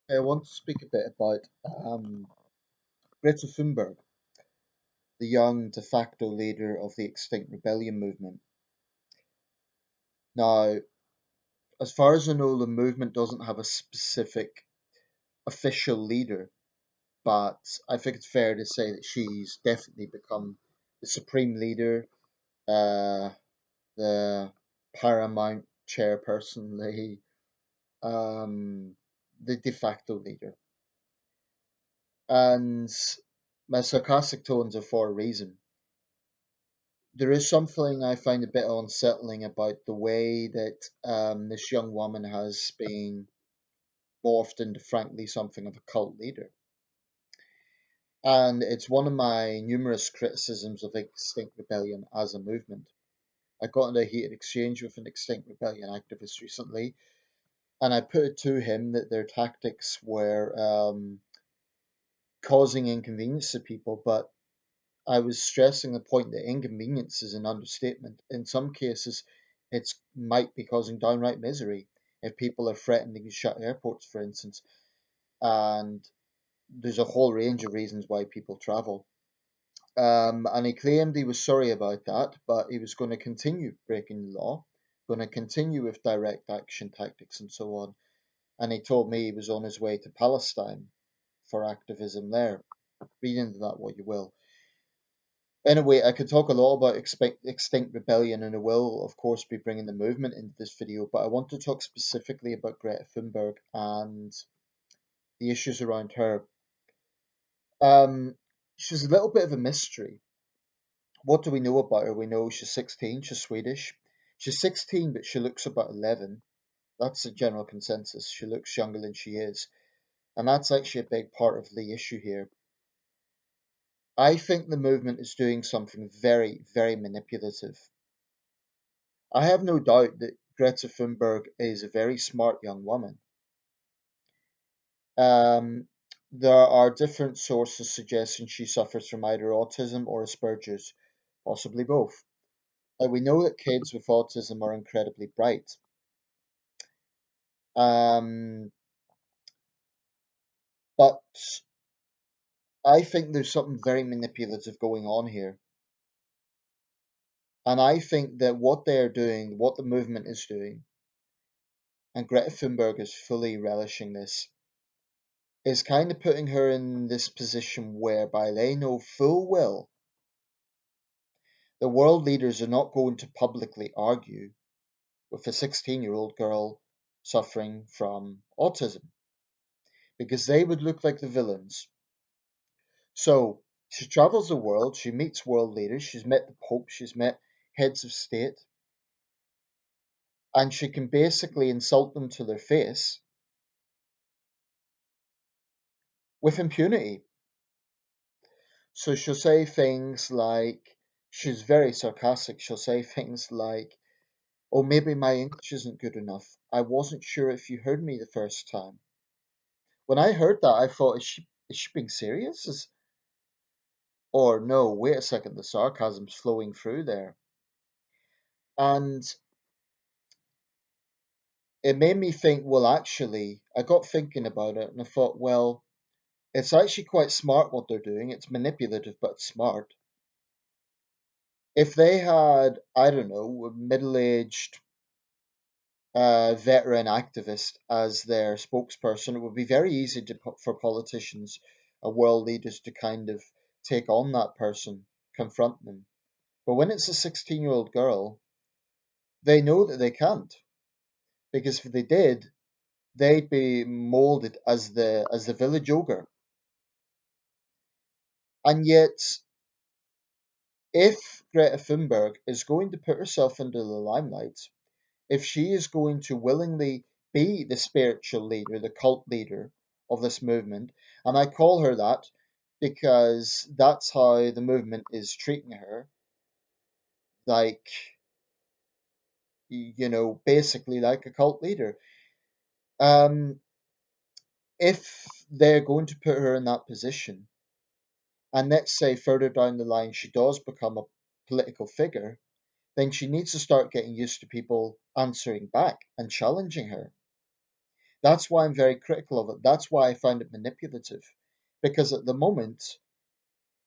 I want to speak a bit about Greta Thunberg, the young de facto leader of the Extinct Rebellion movement. Now, as far as I know, the movement doesn't have a specific official leader, but I think it's fair to say that she's definitely become the supreme leader, uh, the paramount chairperson, um, the de facto leader. And my sarcastic tones are for a reason. There is something I find a bit unsettling about the way that this young woman has been morphed into, frankly, something of a cult leader. And it's one of my numerous criticisms of Extinct Rebellion as a movement. I got into a heated exchange with an Extinct Rebellion activist recently, and I put it to him that their tactics were causing inconvenience to people, but I was stressing the point that inconvenience is an understatement. In some cases, it might be causing downright misery if people are threatening to shut airports, for instance, and there's a whole range of reasons why people travel. And he claimed he was sorry about that, but he was going to continue breaking the law, going to continue with direct action tactics and so on. And he told me he was on his way to Palestine for activism there. Read into that what you will. Anyway, I could talk a lot about Extinct Rebellion, and I will, of course, be bringing the movement into this video, but I want to talk specifically about Greta Thunberg and the issues around her. Um, she's a little bit of a mystery. What do we know about her? We know she's 16, she's Swedish. She's 16, but she looks about 11. That's the general consensus. She looks younger than she is. And that's actually a big part of the issue here. I think the movement is doing something very, very manipulative. I have no doubt that Greta Thunberg is a very smart young woman. Um, there are different sources suggesting she suffers from either autism or Asperger's, possibly both. We know that kids with autism are incredibly bright. Um, but I think there's something very manipulative going on here. And I think that what they're doing, what the movement is doing, and Greta Thunberg is fully relishing this, is kind of putting her in this position whereby they know full well the world leaders are not going to publicly argue with a 16-year-old girl suffering from autism because they would look like the villains. So she travels the world, she meets world leaders, she's met the Pope, she's met heads of state, and she can basically insult them to their face with impunity. So she'll say things like, she's very sarcastic, she'll say things like, "Oh, maybe my English isn't good enough. I wasn't sure if you heard me the first time." When I heard that, I thought, is she being serious? Or no, wait a second, the sarcasm's flowing through there. And it made me think, well, actually, I got thinking about it and I thought, well, it's actually quite smart what they're doing. It's manipulative, but it's smart. If they had, I don't know, a middle aged veteran activist as their spokesperson, it would be very easy for politicians and world leaders to kind of take on that person, confront them. But when it's a 16-year-old girl, they know that they can't because if they did, they'd be molded as the village ogre. And yet, if Greta Thunberg is going to put herself into the limelight, if she is going to willingly be the spiritual leader, the cult leader of this movement, and I call her that because that's how the movement is treating her, like, basically like a cult leader. Um, if they're going to put her in that position, and let's say further down the line she does become a political figure, then she needs to start getting used to people answering back and challenging her. That's why I'm very critical of it. That's why I find it manipulative. Because at the moment,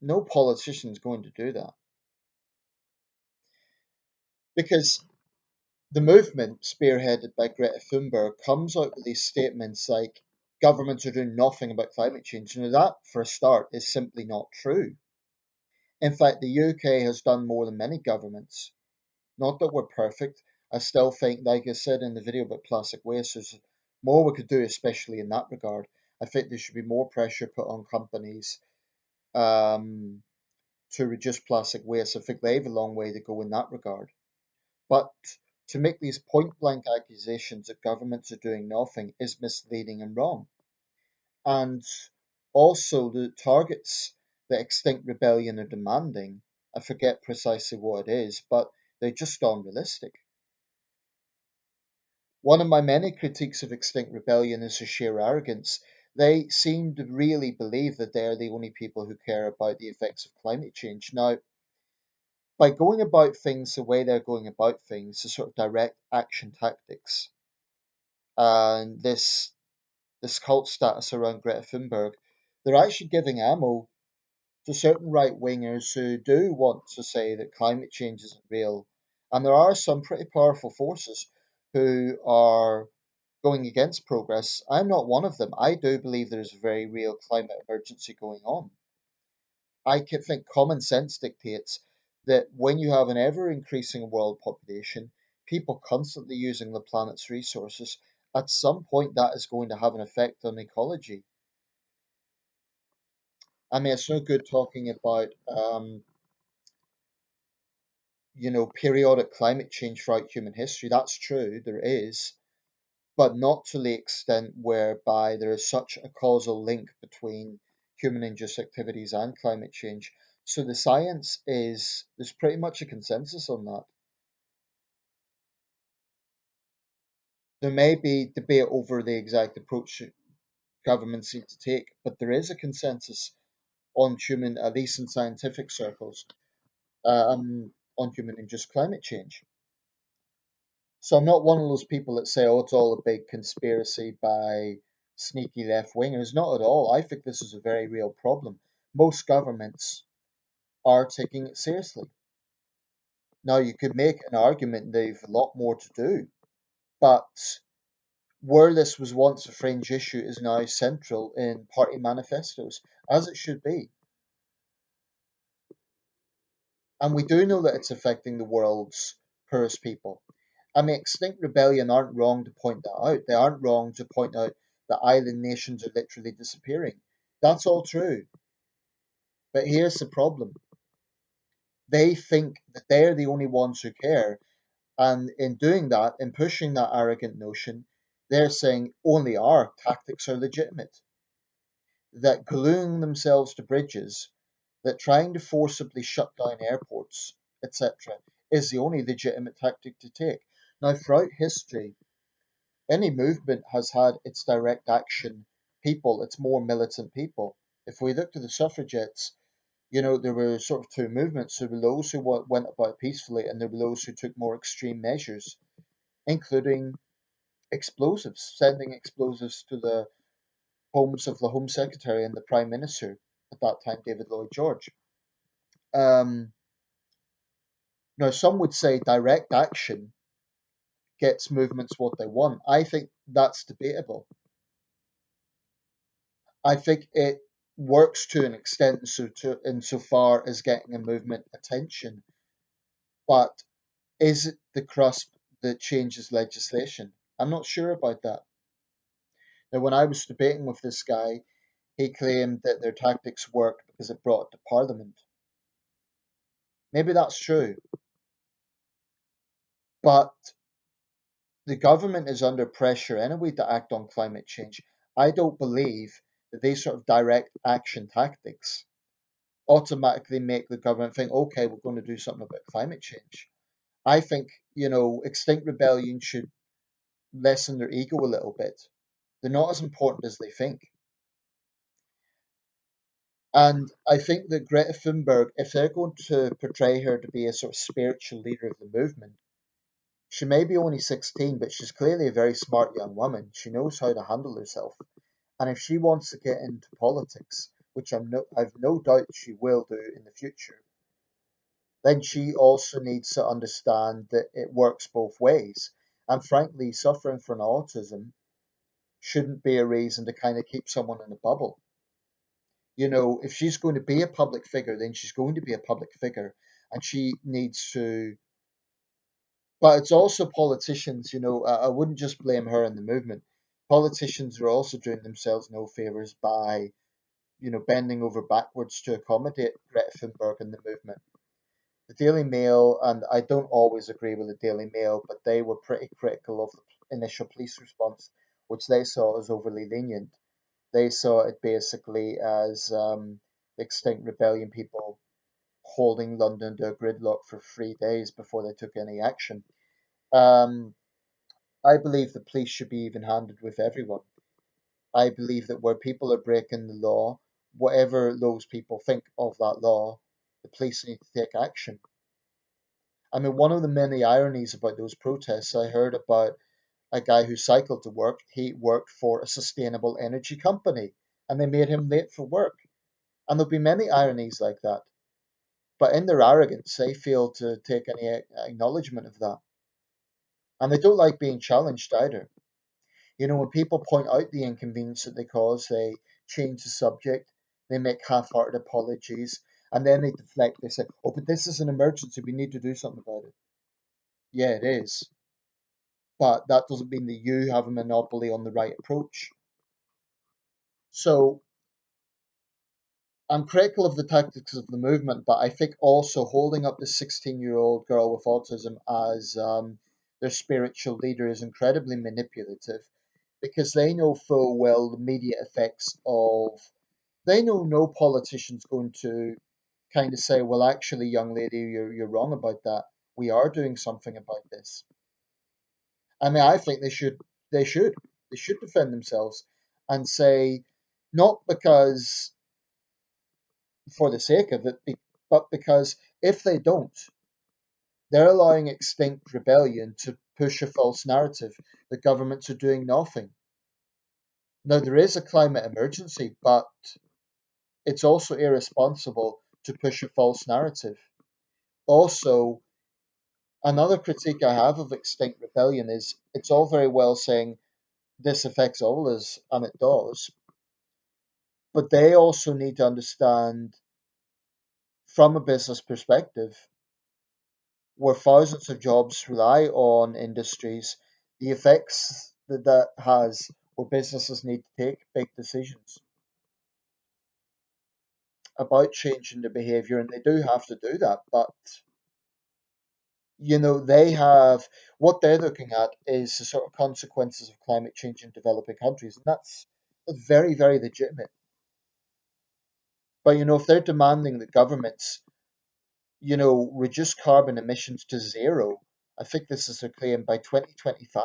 no politician is going to do that. Because the movement, spearheaded by Greta Thunberg, comes out with these statements like governments are doing nothing about climate change. Now, that, for a start, is simply not true. In fact, the UK has done more than many governments. Not that we're perfect. I still think, like I said in the video about plastic waste, there's more we could do, especially in that regard. I think there should be more pressure put on companies um, to reduce plastic waste. I think they have a long way to go in that regard. But to make these point blank accusations that governments are doing nothing is misleading and wrong. And also, the targets that Extinct Rebellion are demanding, I forget precisely what it is, but they're just unrealistic. One of my many critiques of Extinct Rebellion is their sheer arrogance. They seem to really believe that they're the only people who care about the effects of climate change. Now, by going about things the way they're going about things, the sort of direct action tactics, and this cult status around Greta Thunberg, they're actually giving ammo to certain right wingers who do want to say that climate change isn't real. And there are some pretty powerful forces who are going against progress. I'm not one of them. I do believe there's a very real climate emergency going on. Think common sense dictates that when you have an ever increasing world population, people constantly using the planet's resources, at some point that is going to have an effect on ecology. I mean, it's no good talking about, periodic climate change throughout human history. That's true, there is, but not to the extent whereby there is such a causal link between human induced activities and climate change. So the science is, there's pretty much a consensus on that. There may be debate over the exact approach governments need to take, but there is a consensus on human, at least in scientific circles, on human induced climate change. So I'm not one of those people that say, oh, it's all a big conspiracy by sneaky left wingers. Not at all. I think this is a very real problem. Most governments are taking it seriously. Now, you could make an argument they've a lot more to do, but where this was once a fringe issue is now central in party manifestos, as it should be. And we do know that it's affecting the world's poorest people. I mean, Extinct Rebellion aren't wrong to point that out. They aren't wrong to point out that island nations are literally disappearing. That's all true. But here's the problem: they think that they're the only ones who care. And in doing that, in pushing that arrogant notion, they're saying only our tactics are legitimate. That gluing themselves to bridges, that trying to forcibly shut down airports, etc., is the only legitimate tactic to take. Now, throughout history, any movement has had its direct action people, its more militant people. If we look to the suffragettes, there were sort of two movements. There were those who went about peacefully, and there were those who took more extreme measures, including explosives, sending explosives to the homes of the Home Secretary and the Prime Minister at that time, David Lloyd George. Um, Now, some would say direct action gets movements what they want. I think that's debatable. I think it works to an extent insofar as getting a movement attention, but is it the crust that changes legislation? I'm not sure about that. Now, when I was debating with this guy, he claimed that their tactics worked because it brought it to Parliament. Maybe that's true, but the government is under pressure anyway to act on climate change. I don't believe that these sort of direct action tactics automatically make the government think, okay, we're going to do something about climate change. I think, Extinct Rebellion should lessen their ego a little bit. They're not as important as they think. And I think that Greta Thunberg, if they're going to portray her to be a sort of spiritual leader of the movement, She may be only 16, but she's clearly a very smart young woman. She knows how to handle herself. And if she wants to get into politics, which I've no doubt she will do in the future, then she also needs to understand that it works both ways. And frankly, suffering from autism shouldn't be a reason to kind of keep someone in a bubble. If she's going to be a public figure, then she's going to be a public figure, and she needs to. But it's also politicians, I wouldn't just blame her and the movement. Politicians are also doing themselves no favors by, bending over backwards to accommodate Greta Thunberg and the movement. The Daily Mail, and I don't always agree with the Daily Mail, but they were pretty critical of the initial police response, which they saw as overly lenient. They saw it basically as extinct rebellion people holding London to a gridlock for 3 days before they took any action. Um, I believe the police should be even handed with everyone. I believe that where people are breaking the law, whatever those people think of that law, the police need to take action. I mean, one of the many ironies about those protests, I heard about a guy who cycled to work. He worked for a sustainable energy company and they made him late for work. And there'll be many ironies like that. But in their arrogance, they fail to take any acknowledgement of that. And they don't like being challenged either. When people point out the inconvenience that they cause, they change the subject, they make half hearted apologies, and then they deflect. They say, oh, but this is an emergency. We need to do something about it. Yeah, it is. But that doesn't mean that you have a monopoly on the right approach. So I'm critical of the tactics of the movement, but I think also holding up the 16-year-old girl with autism as their spiritual leader is incredibly manipulative because they know full well the media effects of. They know no politician's going to kind of say, well, actually, young lady, you're wrong about that. We are doing something about this. I mean, I think they should, they should defend themselves and say, not because for the sake of it, but because if they don't, they're allowing extinct rebellion to push a false narrative that governments are doing nothing. Now, there is a climate emergency, but it's also irresponsible to push a false narrative. Also, another critique I have of extinct rebellion is it's all very well saying this affects all of us, and it does, but they also need to understand from a business perspective where thousands of jobs rely on industries, the effects that that has where businesses need to take big decisions about changing their behavior, and they do have to do that. But they have what they're looking at is the sort of consequences of climate change in developing countries, and that's very, very legitimate. But if they're demanding that governments, reduce carbon emissions to zero, I think this is their claim by 2025,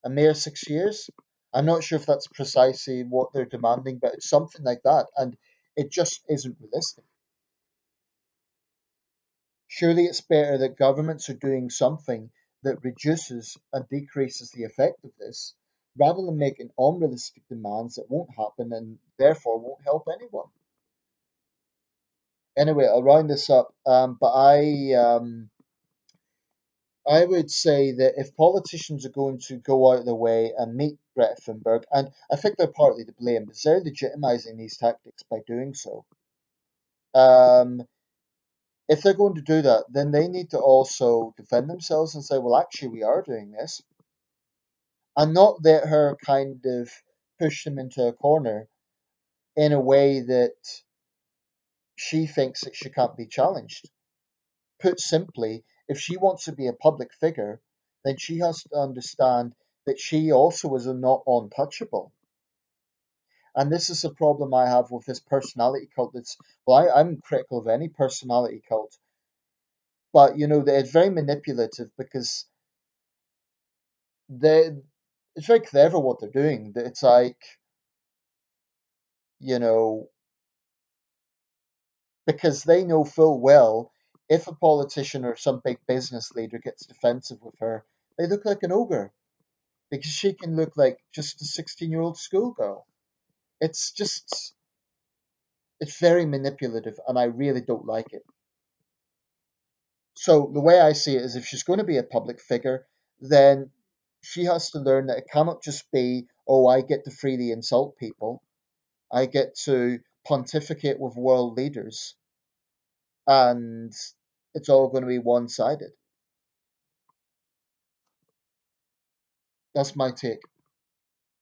a mere 6 years. I'm not sure if that's precisely what they're demanding, but it's something like that, and it just isn't realistic. Surely it's better that governments are doing something that reduces and decreases the effect of this, rather than making unrealistic demands that won't happen and therefore won't help anyone. Anyway, I'll round this up. But I would say that if politicians are going to go out of their way and meet Greta Thunberg, and I think they're partly to blame, because they're legitimizing these tactics by doing so. Um, if they're going to do that, then they need to also defend themselves and say, well, actually, we are doing this, and not let her kind of push them into a corner in a way that she thinks that she can't be challenged. Put simply, if she wants to be a public figure, then she has to understand that she also is not untouchable. And this is a problem I have with this personality cult. I'm critical of any personality cult, but it's very manipulative because they it's very clever what they're doing. It's like, you know, because they know full well if a politician or some big business leader gets defensive with her, they look like an ogre because she can look like just a 16-year-old schoolgirl. It's just, it's very manipulative, and I really don't like it. So the way I see it is if she's going to be a public figure, then she has to learn that it cannot just be, oh, I get to freely insult people. I get to pontificate with world leaders, and it's all going to be one sided. That's my take.